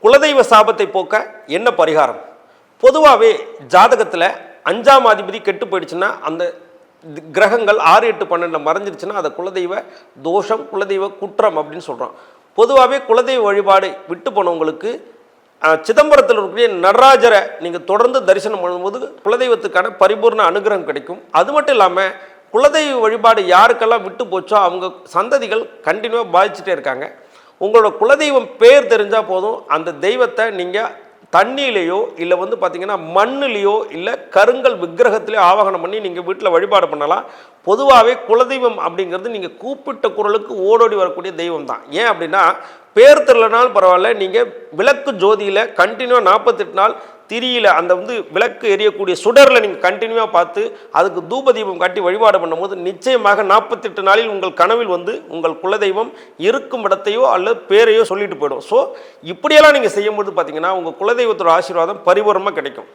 குலதெய்வ சாபத்தை போக்க என்ன பரிகாரம்? பொதுவாகவே ஜாதகத்தில் 5ஆம் அதிபதி கெட்டு போயிடுச்சுன்னா, அந்த கிரகங்கள் 6, 8, 12 மறைஞ்சிருச்சுன்னா அதை குலதெய்வ தோஷம், குலதெய்வ குற்றம் அப்படின்னு சொல்கிறோம். பொதுவாகவே குலதெய்வ வழிபாடு விட்டு போனவங்களுக்கு சிதம்பரத்தில் இருக்கக்கூடிய நடராஜரை நீங்கள் தொடர்ந்து தரிசனம் பண்ணும்போது குலதெய்வத்துக்கான பரிபூர்ண அனுகிரகம் கிடைக்கும். அது மட்டும் இல்லாமல் குலதெய்வ வழிபாடு யாருக்கெல்லாம் விட்டு போச்சோ அவங்க சந்ததிகள் கண்டினியூவாக பாதிச்சுட்டே இருக்காங்க. உங்களோட குலதெய்வம் பேர் தெரிஞ்சால் போதும், அந்த தெய்வத்தை நீங்கள் தண்ணியிலையோ இல்லை பார்த்தீங்கன்னா மண்ணுலேயோ இல்லை கருங்கல் விக்கிரகத்திலேயோ ஆவாகனம் பண்ணி நீங்கள் வீட்டில் வழிபாடு பண்ணலாம். பொதுவாகவே குலதெய்வம் அப்படிங்கிறது நீங்கள் கூப்பிட்ட குரலுக்கு ஓடோடி வரக்கூடிய தெய்வம் தான். ஏன் அப்படின்னா, பேர் தெரியலனாலும் பரவாயில்ல, நீங்கள் விளக்கு ஜோதியில் கண்டினியூவாக 48 நாள் திரியில் அந்த விளக்கு எரியக்கூடிய சுடரில் நீங்கள் கண்டினியூவாக பார்த்து அதுக்கு தூப தீபம் காட்டி வழிபாடு பண்ணும்போது நிச்சயமாக 48 நாளில் உங்கள் கனவில் உங்கள் குலதெய்வம் இருக்கும் இடத்தையோ அல்லது பேரையோ சொல்லிட்டு போயிடும். ஸோ இப்படியெல்லாம் நீங்கள் செய்யும்போது பார்த்தீங்கன்னா உங்கள் குலதெய்வத்தோட ஆசீர்வாதம் பரிபூர்ணமாக கிடைக்கும்.